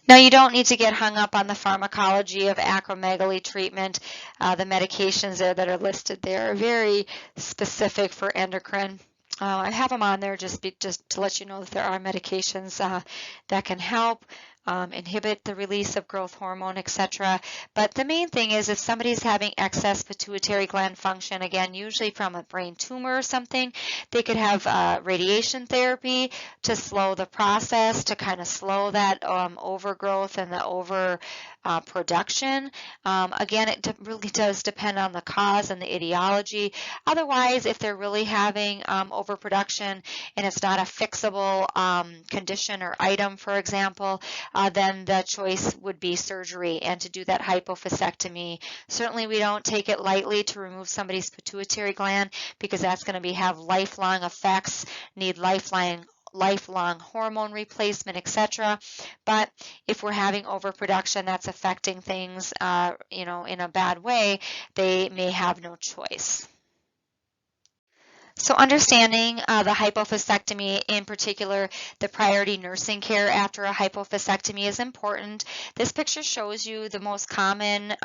Now, you don't need to get hung up on the pharmacology of acromegaly treatment. The medications there that are listed there are very specific for endocrine. I have them on there just to let you know that there are medications that can help inhibit the release of growth hormone, etc. But the main thing is if somebody's having excess pituitary gland function, again, usually from a brain tumor or something, they could have radiation therapy to slow the process, to kind of slow that overgrowth and the production. Again, it really does depend on the cause and the etiology. Otherwise, if they're really having overproduction and it's not a fixable condition or item, for example, then the choice would be surgery and to do that hypophysectomy. Certainly, we don't take it lightly to remove somebody's pituitary gland because that's going to have lifelong effects, need lifelong hormone replacement, etc. But if we're having overproduction that's affecting things, in a bad way, they may have no choice. So understanding the hypophysectomy, in particular the priority nursing care after a hypophysectomy, is important. This picture shows you the most common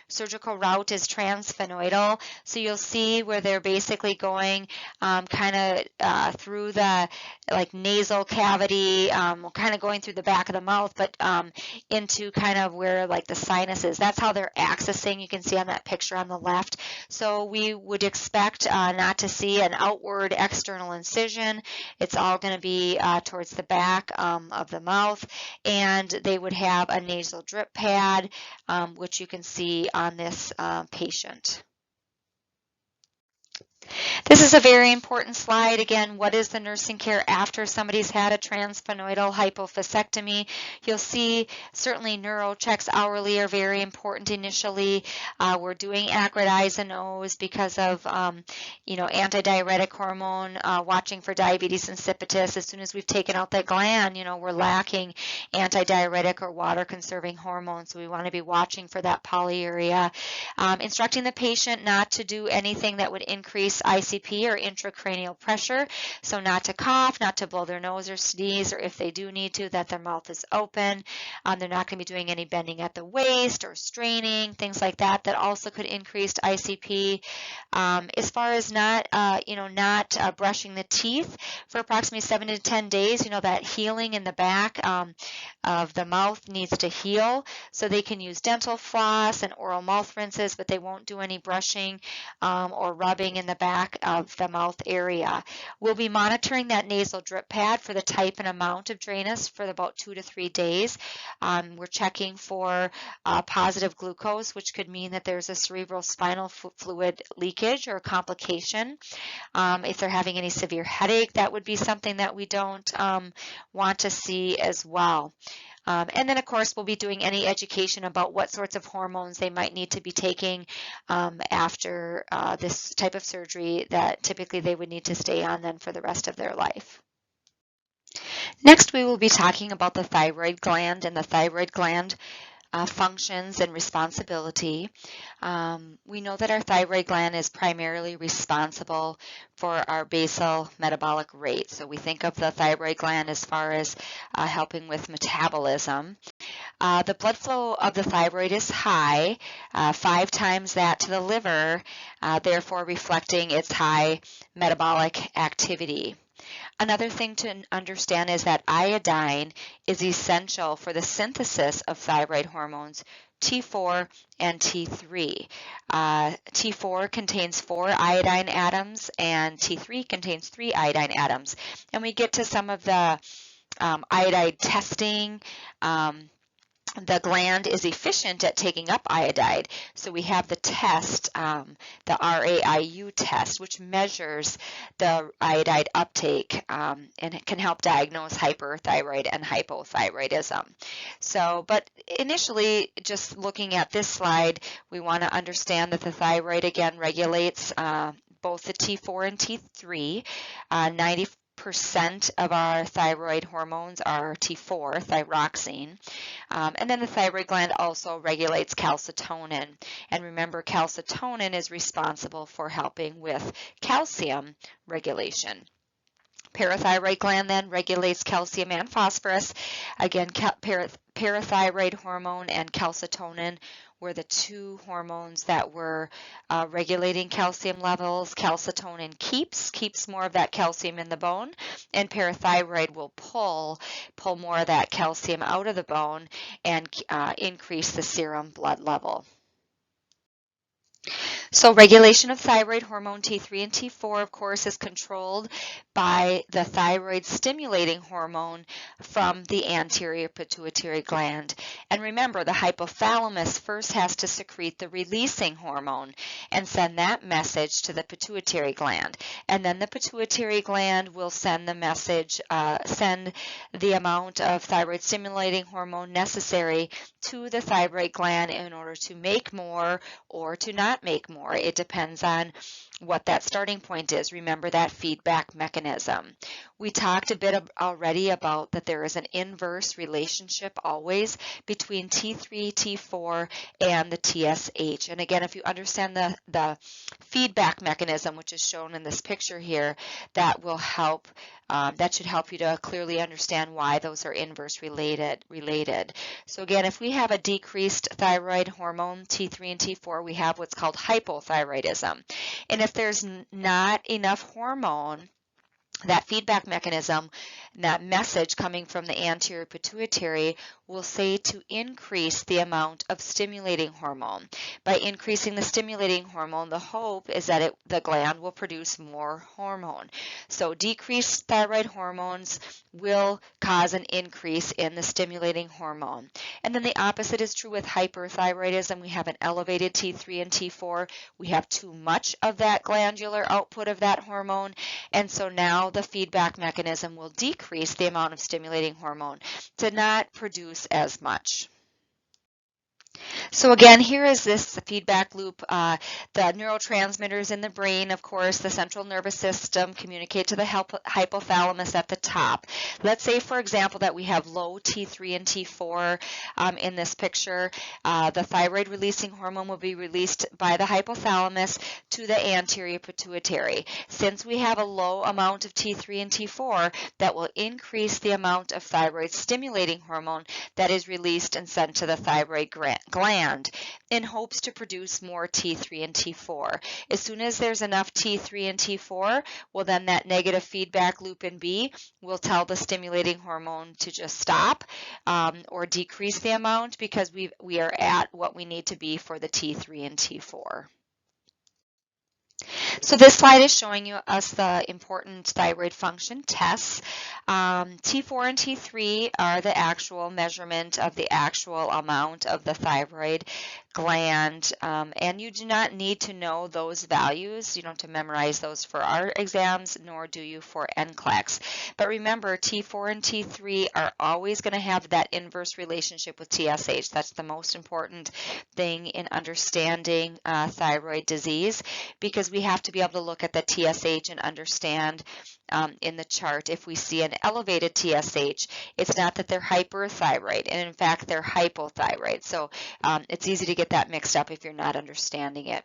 surgical route is transsphenoidal. So you'll see where they're basically going kind of through the nasal cavity, kind of going through the back of the mouth, but into kind of where the sinus is. That's how they're accessing. You can see on that picture on the left. So we would expect not to see an outward external incision. It's all going to be towards the back of the mouth, and they would have a nasal drip pad, which you can see on this patient. This is a very important slide. Again, what is the nursing care after somebody's had a transsphenoidal hypophysectomy? You'll see certainly neuro checks hourly are very important initially. We're doing acrid O's because of antidiuretic hormone, watching for diabetes insipidus. As soon as we've taken out that gland, we're lacking antidiuretic or water conserving hormones. So we want to be watching for that polyuria. Instructing the patient not to do anything that would increase ICP or intracranial pressure, so not to cough, not to blow their nose or sneeze, or if they do need to, that their mouth is open. They're not going to be doing any bending at the waist or straining, things like that, that also could increase ICP. As far as not brushing the teeth for approximately 7 to 10 days, that healing in the back of the mouth needs to heal, so they can use dental floss and oral mouth rinses, but they won't do any brushing or rubbing in the back of the mouth area. We'll be monitoring that nasal drip pad for the type and amount of drainage for about 2 to 3 days. We're checking for positive glucose, which could mean that there's a cerebral spinal fluid leakage or complication. If they're having any severe headache, that would be something that we don't want to see as well. And then, of course, we'll be doing any education about what sorts of hormones they might need to be taking after this type of surgery that typically they would need to stay on then for the rest of their life. Next, we will be talking about the thyroid gland and the thyroid gland functions and responsibility. We know that our thyroid gland is primarily responsible for our basal metabolic rate. So we think of the thyroid gland as far as helping with metabolism. The blood flow of the thyroid is high, 5 times that to the liver, therefore reflecting its high metabolic activity. Another thing to understand is that iodine is essential for the synthesis of thyroid hormones T4 and T3. T4 contains 4 iodine atoms and T3 contains 3 iodine atoms. And we get to some of the iodide testing. The gland is efficient at taking up iodide. So we have the test, the RAIU test, which measures the iodide uptake and it can help diagnose hyperthyroid and hypothyroidism. So, but initially, just looking at this slide, we want to understand that the thyroid, again, regulates both the T4 and T3. 90% of our thyroid hormones are T4, thyroxine. And then the thyroid gland also regulates calcitonin. And remember, calcitonin is responsible for helping with calcium regulation. Parathyroid gland then regulates calcium and phosphorus. Again, parathyroid hormone and calcitonin were the two hormones that were regulating calcium levels. Calcitonin keeps more of that calcium in the bone, and parathyroid will pull more of that calcium out of the bone and increase the serum blood level. So regulation of thyroid hormone T3 and T4, of course, is controlled by the thyroid stimulating hormone from the anterior pituitary gland. And remember, the hypothalamus first has to secrete the releasing hormone and send that message to the pituitary gland. And then the pituitary gland will send the message, send the amount of thyroid stimulating hormone necessary to the thyroid gland in order to make more or to not make more. It depends on what that starting point is. Remember that feedback mechanism. We talked a bit already about that there is an inverse relationship always between T3, T4, and the TSH. And again, if you understand the feedback mechanism, which is shown in this picture here, that will help. That should help you to clearly understand why those are inverse related. So again, if we have a decreased thyroid hormone, T3 and T4, we have what's called hypothyroidism. And if there's not enough hormone, that feedback mechanism, that message coming from the anterior pituitary will say to increase the amount of stimulating hormone. By increasing the stimulating hormone, the hope is that the gland will produce more hormone. So decreased thyroid hormones will cause an increase in the stimulating hormone. And then the opposite is true with hyperthyroidism. We have an elevated T3 and T4. We have too much of that glandular output of that hormone, and so now the feedback mechanism will decrease the amount of stimulating hormone to not produce as much. So again, here is this feedback loop. The neurotransmitters in the brain, of course, the central nervous system communicate to the hypothalamus at the top. Let's say, for example, that we have low T3 and T4 in this picture. The thyroid releasing hormone will be released by the hypothalamus to the anterior pituitary. Since we have a low amount of T3 and T4, that will increase the amount of thyroid stimulating hormone that is released and sent to the thyroid gland in hopes to produce more T3 and T4. As soon as there's enough T3 and T4, well, then that negative feedback loop in B will tell the stimulating hormone to just stop or decrease the amount because we are at what we need to be for the T3 and T4. So this slide is showing us the important thyroid function tests. T4 and T3 are the actual measurement of the actual amount of the thyroid gland, and you do not need to know those values. You don't have to memorize those for our exams, nor do you for NCLEX. But remember, T4 and T3 are always going to have that inverse relationship with TSH. That's the most important thing in understanding thyroid disease, because we have to be able to look at the TSH and understand in the chart if we see an elevated TSH, it's not that they're hyperthyroid, and in fact they're hypothyroid. So it's easy to get that mixed up if you're not understanding it.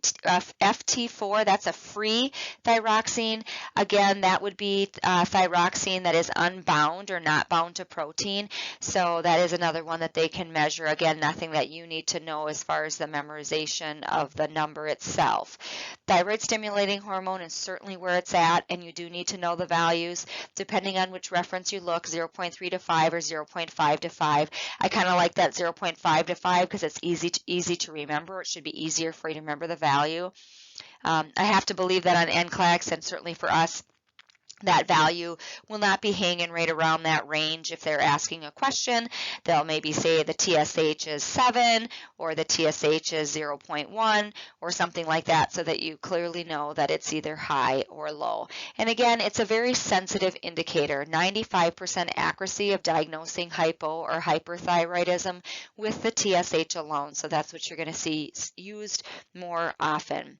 FT4, that's a free thyroxine. Again, that would be thyroxine that is unbound or not bound to protein. So that is another one that they can measure. Again, nothing that you need to know as far as the memorization of the number itself. Thyroid stimulating hormone is certainly where it's at, and you do need to know the values depending on which reference you look, 0.3 to 5 or 0.5 to 5. I kind of like that 0.5 to 5 because it's easy to remember. It should be easier for you to remember the value. I have to believe that on NCLEX, and certainly for us, that value will not be hanging right around that range. If they're asking a question, they'll maybe say the TSH is 7 or the TSH is 0.1 or something like that, so that you clearly know that it's either high or low. And again, it's a very sensitive indicator, 95% accuracy of diagnosing hypo or hyperthyroidism with the TSH alone. So that's what you're going to see used more often.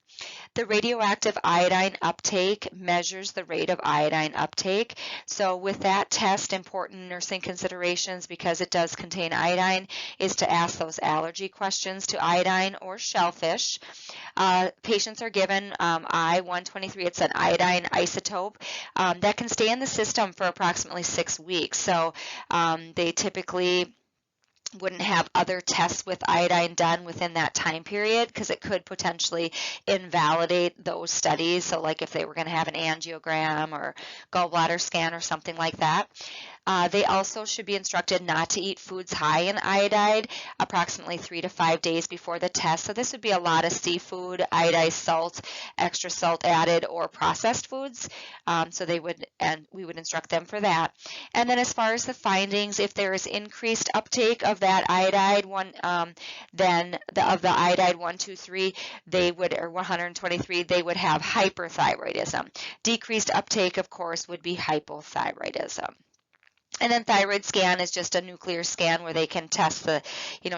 The radioactive iodine uptake measures the rate of iodine uptake. So with that test, important nursing considerations, because it does contain iodine, is to ask those allergy questions to iodine or shellfish. Patients are given I-123. It's an iodine isotope that can stay in the system for approximately 6 weeks. So they typically wouldn't have other tests with iodine done within that time period because it could potentially invalidate those studies. So like if they were going to have an angiogram or gallbladder scan or something like that. They also should be instructed not to eat foods high in iodide approximately 3 to 5 days before the test. So this would be a lot of seafood, iodized salt, extra salt added, or processed foods. So they would, and we would instruct them for that. And then as far as the findings, if there is increased uptake of that iodide then of the iodide 123, they would, or 123, they would have hyperthyroidism. Decreased uptake, of course, would be hypothyroidism. And then thyroid scan is just a nuclear scan where they can test the,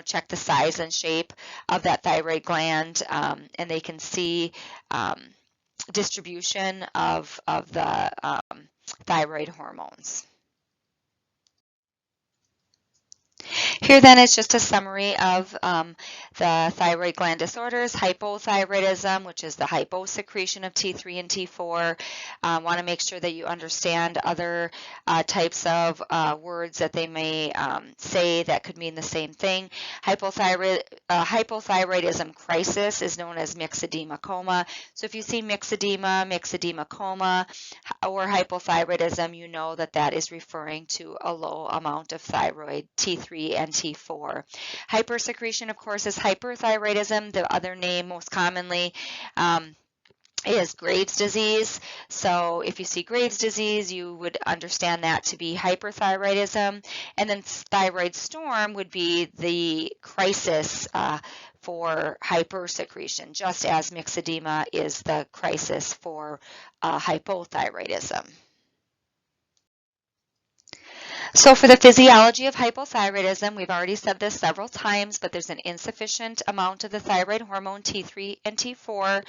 check the size and shape of that thyroid gland, and they can see distribution of the thyroid hormones. Here then is just a summary of the thyroid gland disorders. Hypothyroidism, which is the hyposecretion of T3 and T4. Want to make sure that you understand other types of words that they may say that could mean the same thing. Hypothyroidism crisis is known as myxedema coma. So if you see myxedema coma, or hypothyroidism, you know that that is referring to a low amount of thyroid, T3 and T4. Hypersecretion, of course, is hyperthyroidism. The other name most commonly is Graves' disease. So if you see Graves' disease, you would understand that to be hyperthyroidism. And then thyroid storm would be the crisis for hypersecretion, just as myxedema is the crisis for hypothyroidism. So for the physiology of hypothyroidism, we've already said this several times, but there's an insufficient amount of the thyroid hormone T3 and T4.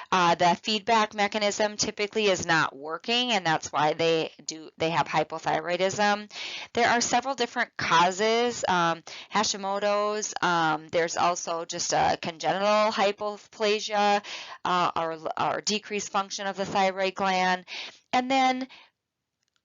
The feedback mechanism typically is not working, and that's why they have hypothyroidism. There are several different causes. Hashimoto's. There's also just a congenital hypoplasia or decreased function of the thyroid gland, and then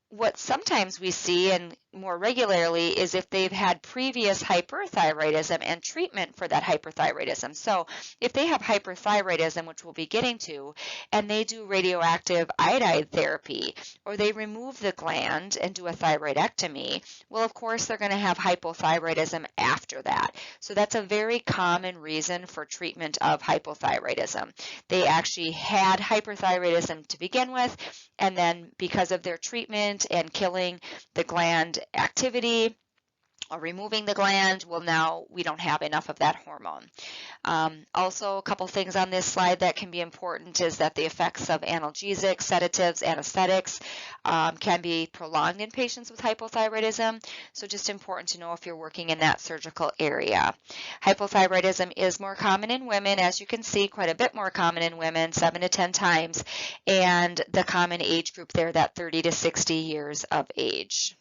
what sometimes we see, and more regularly, is if they've had previous hyperthyroidism and treatment for that hyperthyroidism. So if they have hyperthyroidism, which we'll be getting to, and they do radioactive iodide therapy, or they remove the gland and do a thyroidectomy, well, of course, they're going to have hypothyroidism after that. So that's a very common reason for treatment of hypothyroidism. They actually had hyperthyroidism to begin with, and then because of their treatment and killing the gland activity or removing the gland, well, now we don't have enough of that hormone. Also, a couple things on this slide that can be important is that the effects of analgesics, sedatives, anesthetics can be prolonged in patients with hypothyroidism. So just important to know if you're working in that surgical area. Hypothyroidism is more common in women, as you can see, quite a bit more common in women, 7 to 10 times, and the common age group there, that 30 to 60 years of age.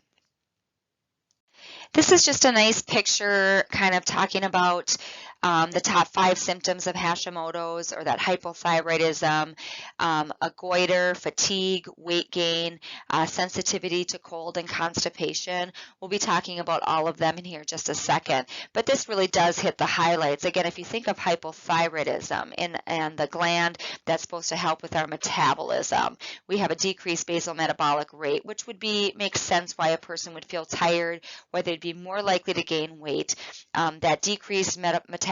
This is just a nice picture kind of talking about the top 5 symptoms of Hashimoto's or that hypothyroidism, a goiter, fatigue, weight gain, sensitivity to cold and constipation. We'll be talking about all of them in here just a second, but this really does hit the highlights. Again, if you think of hypothyroidism and the gland that's supposed to help with our metabolism, we have a decreased basal metabolic rate, which would make sense why a person would feel tired, why they'd be more likely to gain weight. That decreased metabolism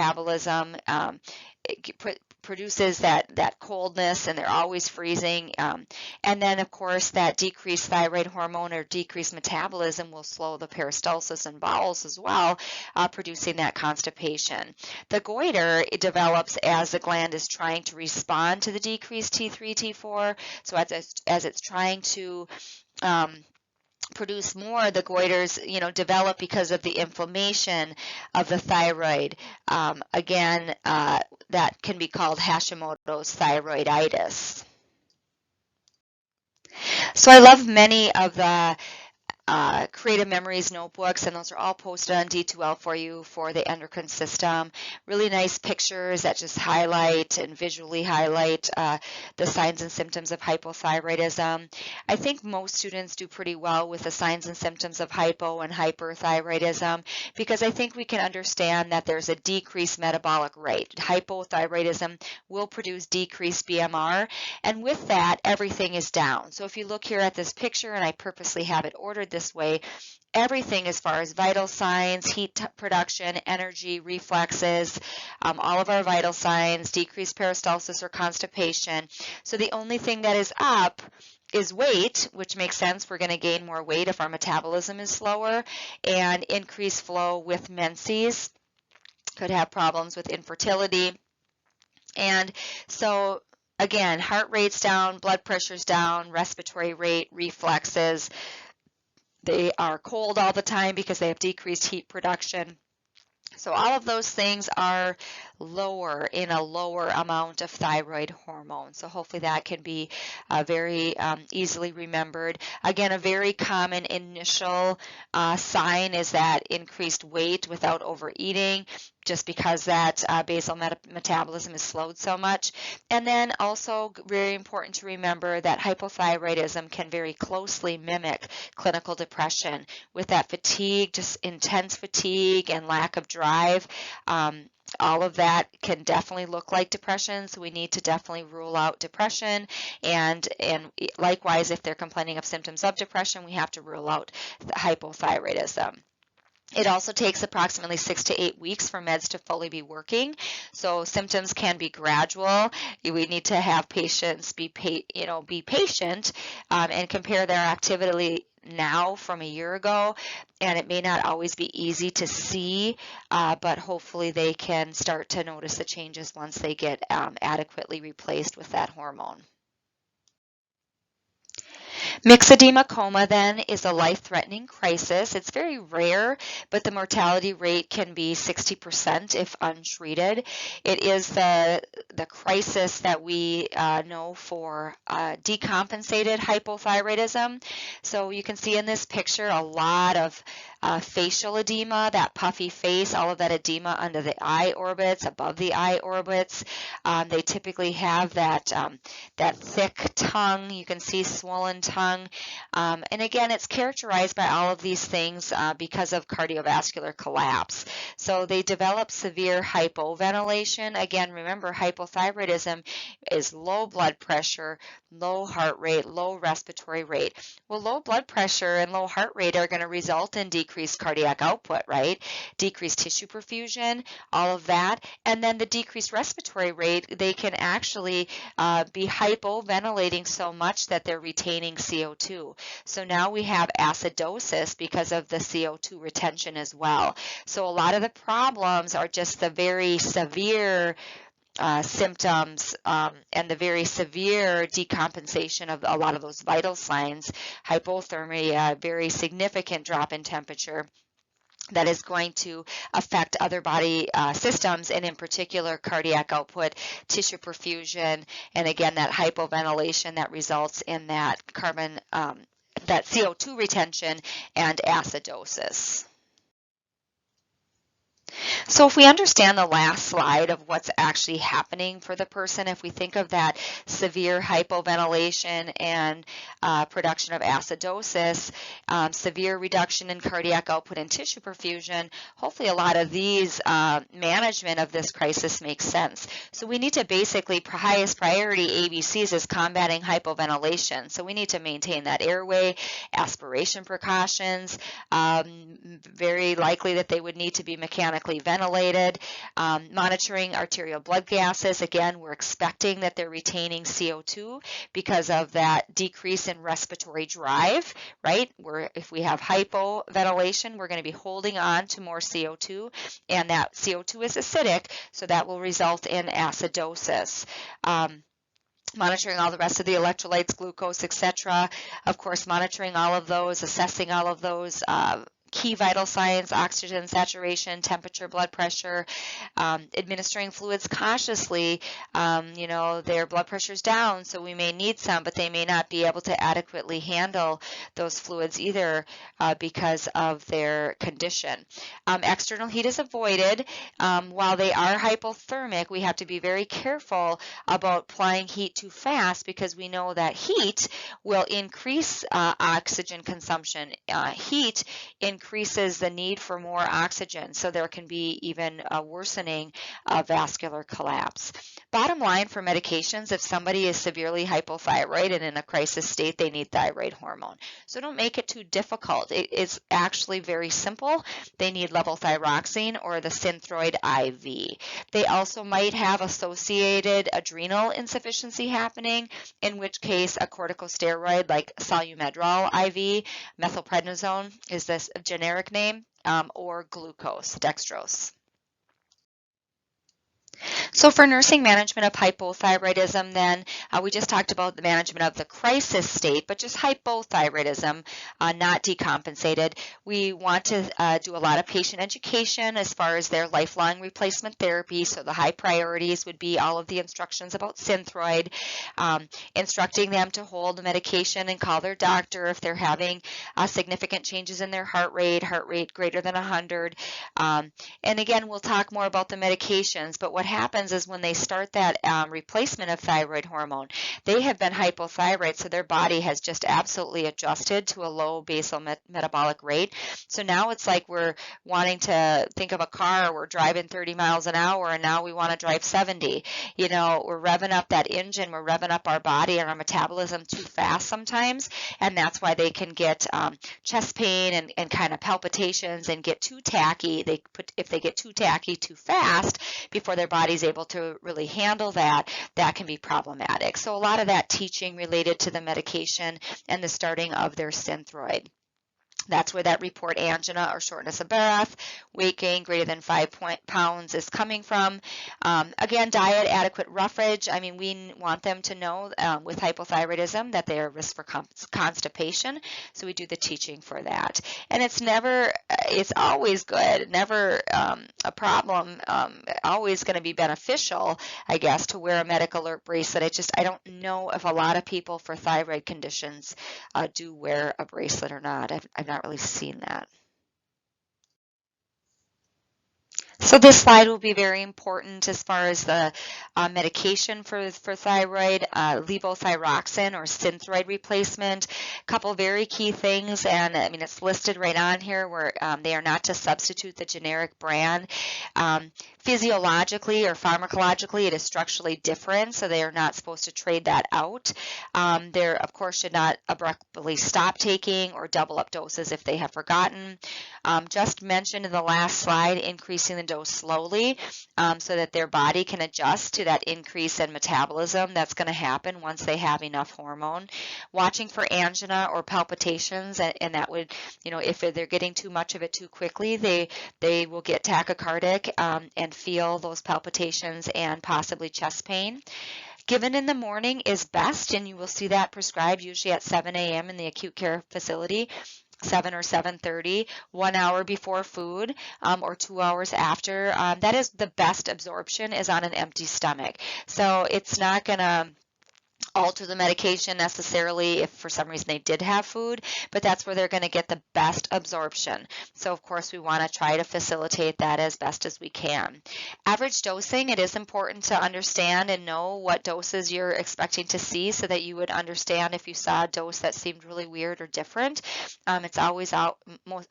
produces that coldness, and they're always freezing. And then, of course, that decreased thyroid hormone or decreased metabolism will slow the peristalsis and bowels as well, producing that constipation. The goiter, it develops as the gland is trying to respond to the decreased T3, T4. So as it's trying to produce more, the goiters, develop because of the inflammation of the thyroid. Again, that can be called Hashimoto's thyroiditis. So I love many of the creative memories notebooks, and those are all posted on D2L for you for the endocrine system. Really nice pictures that just highlight and visually highlight the signs and symptoms of hypothyroidism. I think most students do pretty well with the signs and symptoms of hypo and hyperthyroidism because I think we can understand that there's a decreased metabolic rate. Hypothyroidism will produce decreased BMR, and with that, everything is down. So if you look here at this picture, and I purposely have it ordered this way, everything as far as vital signs, heat production, energy, reflexes, all of our vital signs, decreased peristalsis or constipation. So the only thing that is up is weight, which makes sense. We're going to gain more weight if our metabolism is slower, and increased flow with menses. Could have problems with infertility. And so again, heart rate's down, blood pressure's down, respiratory rate, reflexes. They are cold all the time because they have decreased heat production. So all of those things are lower in a lower amount of thyroid hormone. So hopefully that can be very easily remembered. Again, a very common initial sign is that increased weight without overeating, just because that basal metabolism is slowed so much. And then also very important to remember that hypothyroidism can very closely mimic clinical depression with that fatigue, just intense fatigue and lack of drive. All of that can definitely look like depression, so we need to definitely rule out depression, and likewise, if they're complaining of symptoms of depression, we have to rule out the hypothyroidism. It also takes approximately 6 to 8 weeks for meds to fully be working, so symptoms can be gradual. We need to have patients be patient and compare their activity now from a year ago, and it may not always be easy to see, but hopefully they can start to notice the changes once they get adequately replaced with that hormone. Myxedema coma then is a life-threatening crisis. It's very rare, but the mortality rate can be 60% if untreated. It is the crisis that we know for decompensated hypothyroidism. So you can see in this picture a lot of facial edema, that puffy face, all of that edema under the eye orbits, above the eye orbits. They typically have that thick tongue. You can see swollen tongue. And again, it's characterized by all of these things because of cardiovascular collapse. So they develop severe hypoventilation. Again, remember, hypothyroidism is low blood pressure, low heart rate, low respiratory rate. Well, low blood pressure and low heart rate are going to result in decreased cardiac output, right? Decreased tissue perfusion, all of that. And then the decreased respiratory rate, they can actually be hypoventilating so much that they're retaining CO2. So now we have acidosis because of the CO2 retention as well. So a lot of the problems are just the very severe symptoms and the very severe decompensation of a lot of those vital signs, hypothermia, very significant drop in temperature, that is going to affect other body systems, and in particular cardiac output, tissue perfusion, and again that hypoventilation that results in that that CO2 retention and acidosis. So if we understand the last slide of what's actually happening for the person, if we think of that severe hypoventilation and production of acidosis, severe reduction in cardiac output and tissue perfusion, hopefully a lot of these management of this crisis makes sense. So we need to basically, highest priority ABCs is combating hypoventilation. So we need to maintain that airway, aspiration precautions, very likely that they would need to be mechanically ventilated, monitoring arterial blood gases. Again, we're expecting that they're retaining CO2 because of that decrease in respiratory drive, right? If we have hypoventilation, we're going to be holding on to more CO2, and that CO2 is acidic, so that will result in acidosis. Monitoring all the rest of the electrolytes, glucose, etc. Of course, monitoring all of those, assessing all of those key vital signs, oxygen saturation, temperature, blood pressure, administering fluids cautiously. Their blood pressure's down, so we may need some, but they may not be able to adequately handle those fluids either because of their condition. External heat is avoided. While they are hypothermic, we have to be very careful about applying heat too fast because we know that heat will increase oxygen consumption. Heat increases the need for more oxygen, so there can be even a worsening of vascular collapse. Bottom line for medications, if somebody is severely hypothyroid and in a crisis state, they need thyroid hormone. So don't make it too difficult. It is actually very simple. They need levothyroxine or the Synthroid IV. They also might have associated adrenal insufficiency happening, in which case a corticosteroid like Solumedrol IV, methylprednisone is this generic name, or glucose, dextrose. So for nursing management of hypothyroidism, then we just talked about the management of the crisis state, but just hypothyroidism, not decompensated. We want to do a lot of patient education as far as their lifelong replacement therapy. So the high priorities would be all of the instructions about Synthroid, instructing them to hold the medication and call their doctor if they're having significant changes in their heart rate greater than 100. And again, we'll talk more about the medications, but what happens is when they start that replacement of thyroid hormone, they have been hypothyroid, so their body has just absolutely adjusted to a low basal metabolic rate. So now it's like we're wanting to think of a car, we're driving 30 miles an hour, and now we want to drive 70. We're revving up that engine, we're revving up our body and our metabolism too fast sometimes, and that's why they can get chest pain and kind of palpitations and get too tacky. If they get too tacky too fast before their body's able to really handle that, that can be problematic. So a lot of that teaching related to the medication and the starting of their Synthroid. That's where that report angina or shortness of breath, weight gain greater than 5 pounds is coming from. Again, diet, adequate roughage. We want them to know with hypothyroidism that they are at risk for constipation, so we do the teaching for that. And it's always good, never a problem, always going to be beneficial, I guess, to wear a Medic Alert bracelet. I don't know if a lot of people for thyroid conditions do wear a bracelet or not. I've not really seen that. So this slide will be very important as far as the medication for thyroid, levothyroxine or Synthroid replacement. A couple very key things, and it's listed right on here where they are not to substitute the generic brand. Physiologically or pharmacologically, it is structurally different, so they are not supposed to trade that out. They, of course, should not abruptly stop taking or double up doses if they have forgotten. Just mentioned in the last slide, increasing the dose slowly so that their body can adjust to that increase in metabolism that's going to happen once they have enough hormone. Watching for angina or palpitations, and that would, if they're getting too much of it too quickly, they will get tachycardic and feel those palpitations and possibly chest pain. Given in the morning is best, and you will see that prescribed usually at 7 a.m. in the acute care facility. 7 or 7:30, 1 hour before food, or 2 hours after. That is the best absorption is on an empty stomach. So it's not going to alter the medication necessarily if for some reason they did have food, but that's where they're going to get the best absorption. So of course we want to try to facilitate that as best as we can. Average dosing, it is important to understand and know what doses you're expecting to see so that you would understand if you saw a dose that seemed really weird or different. It's always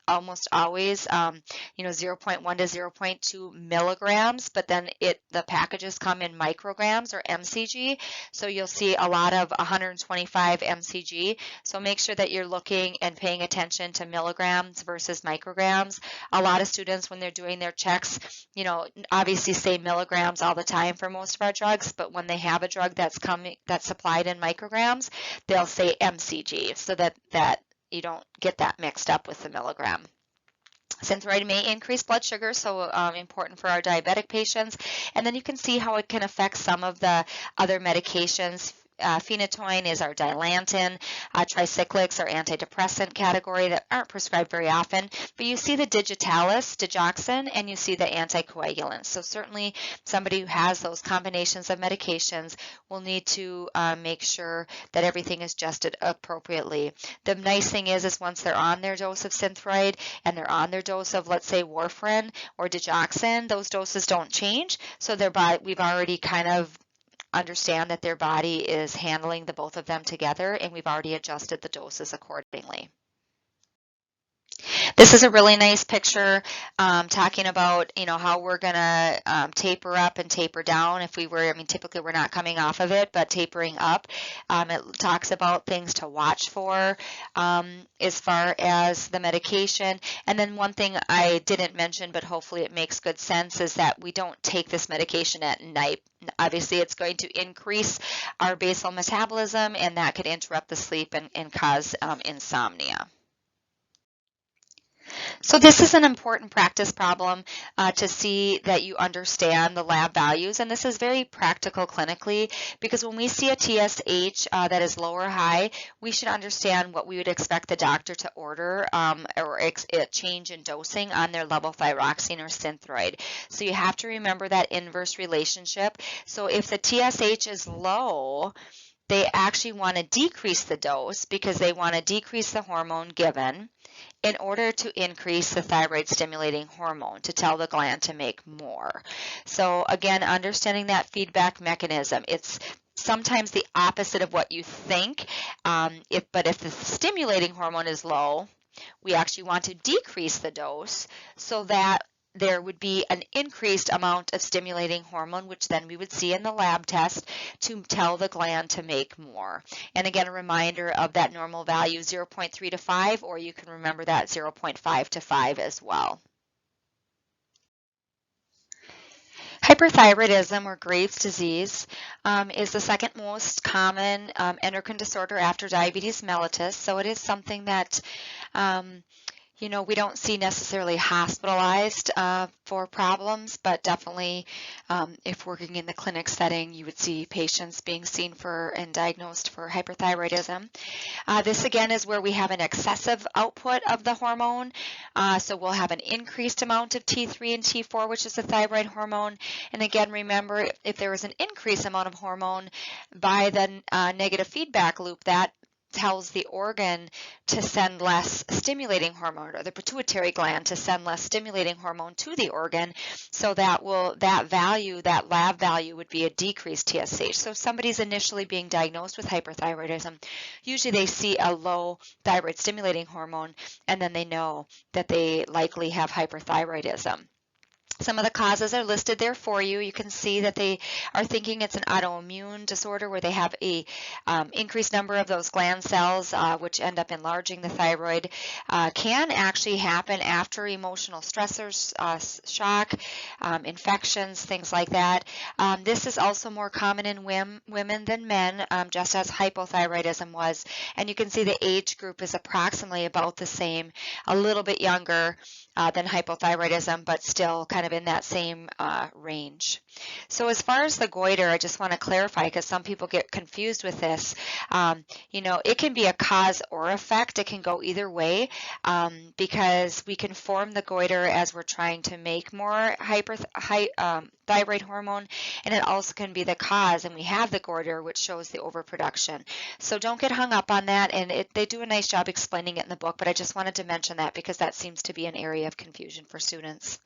almost always 0.1 to 0.2 milligrams, but then the packages come in micrograms or mcg, so you'll see a lot of 125 mcg, so make sure that you're looking and paying attention to milligrams versus micrograms. A lot of students, when they're doing their checks, obviously say milligrams all the time for most of our drugs, but when they have a drug that's supplied in micrograms, they'll say mcg, so that you don't get that mixed up with the milligram. Synthroid may increase blood sugar, so important for our diabetic patients. And then you can see how it can affect some of the other medications, phenytoin is our dilantin. Tricyclics are antidepressant category that aren't prescribed very often, but you see the digitalis, digoxin, and you see the anticoagulants. So certainly somebody who has those combinations of medications will need to make sure that everything is adjusted appropriately. The nice thing is once they're on their dose of Synthroid and they're on their dose of, let's say, warfarin or digoxin, those doses don't change. So we've already kind of understand that their body is handling the both of them together, and we've already adjusted the doses accordingly. This is a really nice picture talking about, how we're going to taper up and taper down. If we were, typically we're not coming off of it, but tapering up. It talks about things to watch for as far as the medication. And then one thing I didn't mention, but hopefully it makes good sense, is that we don't take this medication at night. Obviously, it's going to increase our basal metabolism, and that could interrupt the sleep and cause insomnia. So this is an important practice problem to see that you understand the lab values, and this is very practical clinically, because when we see a TSH that is low or high, we should understand what we would expect the doctor to order or a change in dosing on their levothyroxine or Synthroid. So you have to remember that inverse relationship. So if the TSH is low, they actually want to decrease the dose because they want to decrease the hormone given in order to increase the thyroid stimulating hormone to tell the gland to make more. So again, understanding that feedback mechanism, it's sometimes the opposite of what you think, but if the stimulating hormone is low, we actually want to decrease the dose so that there would be an increased amount of stimulating hormone, which then we would see in the lab test to tell the gland to make more. And again, a reminder of that normal value 0.3 to 5, or you can remember that 0.5 to 5 as well. Hyperthyroidism, or Graves' disease, is the second most common endocrine disorder after diabetes mellitus. So it is something that we don't see necessarily hospitalized for problems, but definitely if working in the clinic setting, you would see patients being seen for and diagnosed for hyperthyroidism. This again is where we have an excessive output of the hormone. So we'll have an increased amount of T3 and T4, which is the thyroid hormone. And again, remember, if there is an increased amount of hormone by the negative feedback loop, that tells the organ to send less stimulating hormone, or the pituitary gland to send less stimulating hormone to the organ. So that lab value would be a decreased TSH. So if somebody's initially being diagnosed with hyperthyroidism, usually they see a low thyroid stimulating hormone, and then they know that they likely have hyperthyroidism. Some of the causes are listed there for you. You can see that they are thinking it's an autoimmune disorder where they have a increased number of those gland cells which end up enlarging the thyroid. Can actually happen after emotional stressors, shock, infections, things like that. This is also more common in women than men, just as hypothyroidism was. And you can see the age group is approximately about the same, a little bit younger than hypothyroidism, but still kind of in that same range. So as far as the goiter, I just want to clarify, because some people get confused with this. It can be a cause or effect. It can go either way, because we can form the goiter as we're trying to make more thyroid hormone, and it also can be the cause, and we have the goiter, which shows the overproduction. So don't get hung up on that, and they do a nice job explaining it in the book, but I just wanted to mention that because that seems to be an area of confusion for students.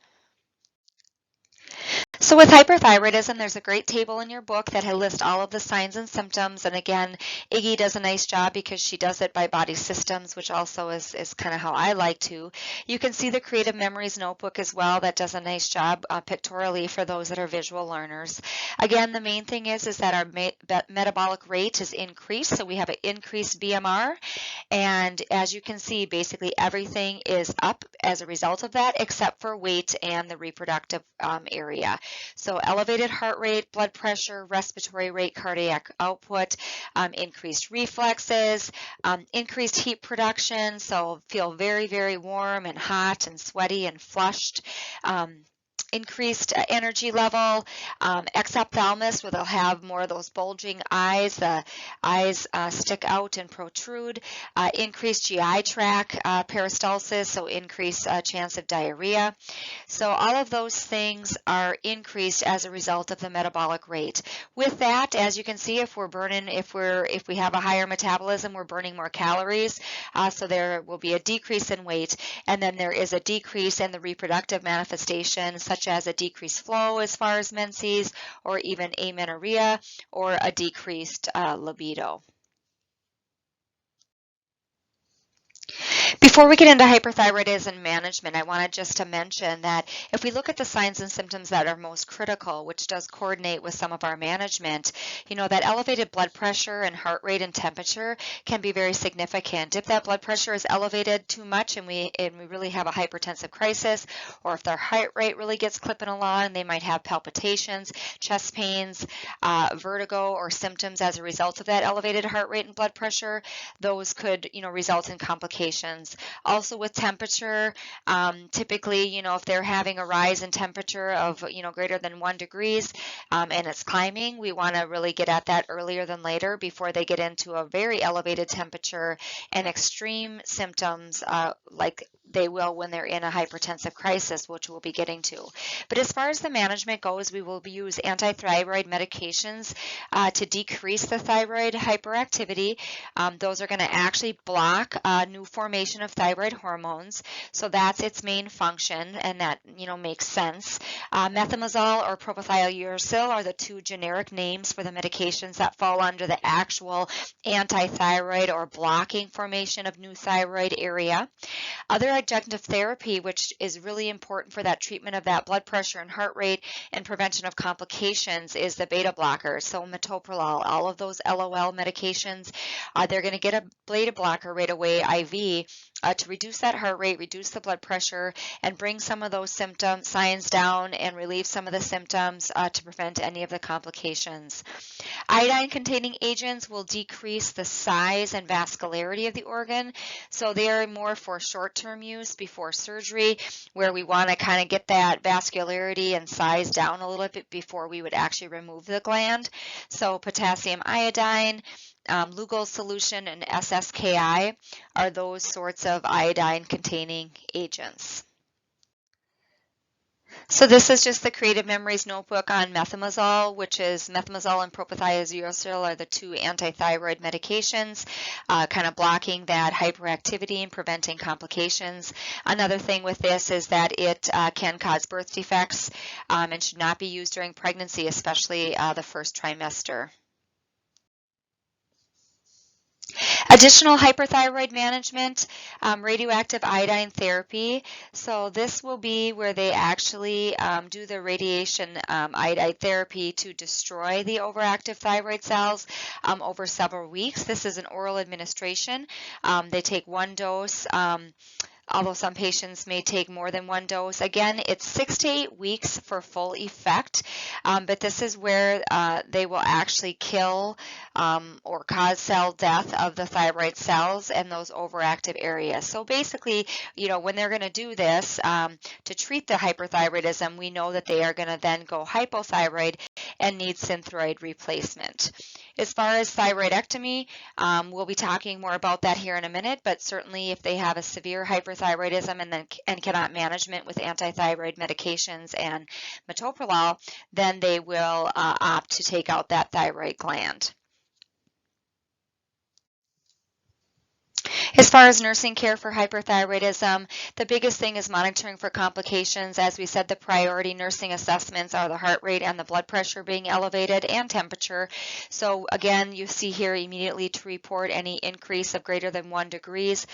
So with hyperthyroidism, there's a great table in your book that lists all of the signs and symptoms. And again, Iggy does a nice job because she does it by body systems, which also is kind of how I like to. You can see the Creative Memories notebook as well. That does a nice job pictorially for those that are visual learners. Again, the main thing is that our metabolic rate is increased. So we have an increased BMR. And as you can see, basically everything is up as a result of that, except for weight and the reproductive area. So elevated heart rate, blood pressure, respiratory rate, cardiac output, increased reflexes, increased heat production, so feel very, very warm and hot and sweaty and flushed. increased energy level, exophthalmos, where they'll have more of those bulging eyes, the eyes stick out and protrude, increased GI tract peristalsis, so increased chance of diarrhea. So all of those things are increased as a result of the metabolic rate. With that, as you can see, if we have a higher metabolism, we're burning more calories, so there will be a decrease in weight, and then there is a decrease in the reproductive manifestations, such as a decreased flow as far as menses, or even amenorrhea, or a decreased libido. Before we get into hyperthyroidism management, I wanted just to mention that if we look at the signs and symptoms that are most critical, which does coordinate with some of our management, that elevated blood pressure and heart rate and temperature can be very significant. If that blood pressure is elevated too much and we really have a hypertensive crisis, or if their heart rate really gets clipping along, they might have palpitations, chest pains, vertigo, or symptoms as a result of that elevated heart rate and blood pressure. Those could, result in complications. Also with temperature, typically, if they're having a rise in temperature of, greater than 1 degrees and it's climbing, we want to really get at that earlier than later before they get into a very elevated temperature and extreme symptoms like they will when they're in a hypertensive crisis, which we'll be getting to. But as far as the management goes, we will use antithyroid medications to decrease the thyroid hyperactivity. Those are going to actually block new formation of thyroid hormones, so that's its main function, and that makes sense. Methimazole or propylthiouracil are the two generic names for the medications that fall under the actual antithyroid or blocking formation of new thyroid area. Other adjunctive therapy, which is really important for that treatment of that blood pressure and heart rate and prevention of complications, is the beta blockers. So metoprolol, all of those LOL medications, they're going to get a beta blocker right away, IV, to reduce that heart rate, reduce the blood pressure, and bring some of those signs down and relieve some of the symptoms to prevent any of the complications. Iodine-containing agents will decrease the size and vascularity of the organ, so they are more for short-term use before surgery, where we want to kind of get that vascularity and size down a little bit before we would actually remove the gland. So potassium iodine, Lugol solution, and SSKI are those sorts of iodine-containing agents. So this is just the Creative Memories notebook on methimazole, which is methimazole and propylthiouracil are the two antithyroid medications, kind of blocking that hyperactivity and preventing complications. Another thing with this is that it can cause birth defects and should not be used during pregnancy, especially the first trimester. Additional hyperthyroid management, radioactive iodine therapy. So this will be where they actually do the radiation iodine therapy to destroy the overactive thyroid cells over several weeks. This is an oral administration. They take one dose. Although some patients may take more than one dose. Again, it's 6 to 8 weeks for full effect, but this is where they will actually kill or cause cell death of the thyroid cells and those overactive areas. So basically, when they're going to do this to treat the hyperthyroidism, we know that they are going to then go hypothyroid and need synthroid replacement. As far as thyroidectomy, we'll be talking more about that here in a minute, but certainly if they have a severe hyperthyroidism and cannot management with antithyroid medications and metoprolol, then they will opt to take out that thyroid gland. As far as nursing care for hyperthyroidism, the biggest thing is monitoring for complications. As we said, the priority nursing assessments are the heart rate and the blood pressure being elevated and temperature. So again, you see here immediately to report any increase of greater than 1 degrees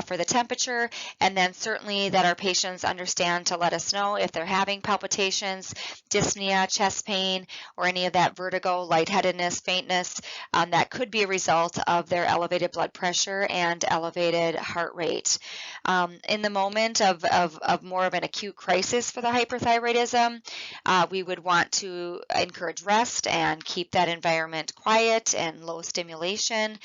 for the temperature, and then certainly that our patients understand to let us know if they're having palpitations, dyspnea, chest pain, or any of that vertigo, lightheadedness, faintness, that could be a result of their elevated blood pressure and elevated heart rate. In the moment of more of an acute crisis for the hyperthyroidism, we would want to encourage rest and keep that environment quiet and low stimulation.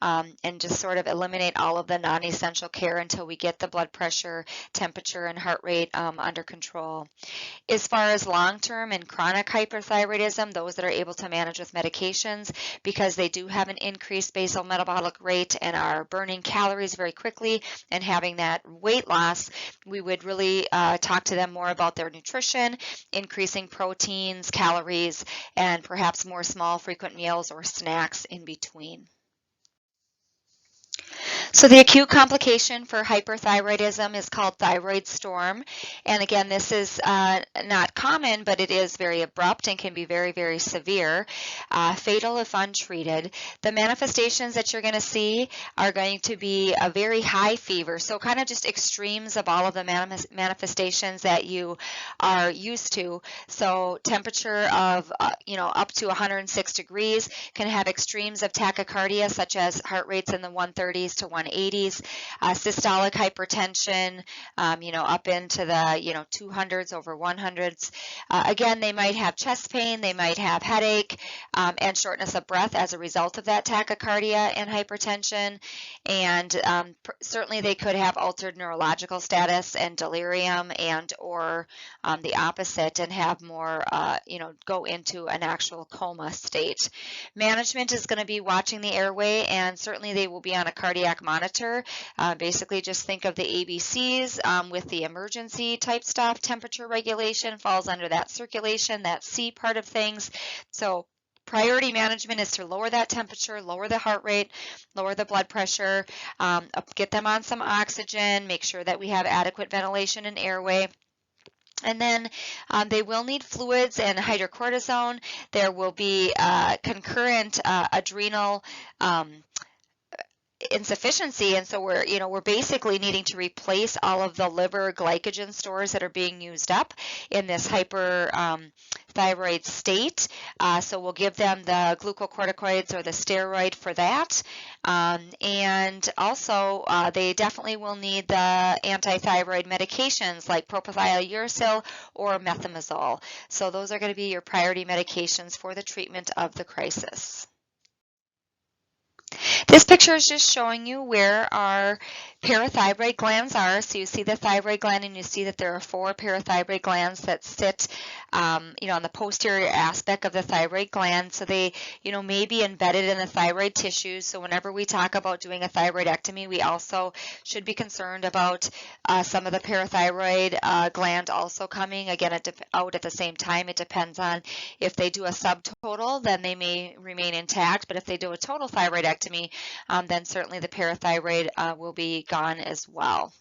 and just sort of eliminate all of the non-essential care until we get the blood pressure, temperature, and heart rate under control. As far as long-term and chronic hyperthyroidism, those that are able to manage with medications, because they do have an increased basal metabolic rate and are burning calories very quickly and having that weight loss, we would really talk to them more about their nutrition, increasing proteins, calories, and perhaps more small frequent meals or snacks in between. So the acute complication for hyperthyroidism is called thyroid storm. And again, this is not common, but it is very abrupt and can be very, very severe, fatal if untreated. The manifestations that you're going to see are going to be a very high fever, so kind of just extremes of all of the manifestations that you are used to. So temperature of up to 106 degrees, can have extremes of tachycardia, such as heart rates in the 130s to 180s, systolic hypertension, up into the 200s over 100s. Again, they might have chest pain, they might have headache, and shortness of breath as a result of that tachycardia and hypertension. And certainly they could have altered neurological status and delirium, and or the opposite, and have more, go into an actual coma state. Management is going to be watching the airway, and certainly they will be on a cardiac monitor. Basically just think of the ABCs with the emergency type stuff. Temperature regulation falls under that circulation, that C part of things. So priority management is to lower that temperature, lower the heart rate, lower the blood pressure, get them on some oxygen, make sure that we have adequate ventilation and airway. And then they will need fluids and hydrocortisone. There will be concurrent adrenal insufficiency, and so we're basically needing to replace all of the liver glycogen stores that are being used up in this hyperthyroid state. So we'll give them the glucocorticoids or the steroid for that, and also they definitely will need the antithyroid medications like propylthiouracil or methimazole. So those are going to be your priority medications for the treatment of the crisis. This picture is just showing you where our parathyroid glands are. So you see the thyroid gland, and you see that there are 4 parathyroid glands that sit, on the posterior aspect of the thyroid gland. So they, may be embedded in the thyroid tissue. So whenever we talk about doing a thyroidectomy, we also should be concerned about some of the parathyroid gland also coming again out at the same time. It depends on if they do a subtotal, then they may remain intact. But if they do a total thyroidectomy, then certainly the parathyroid will be gone as well.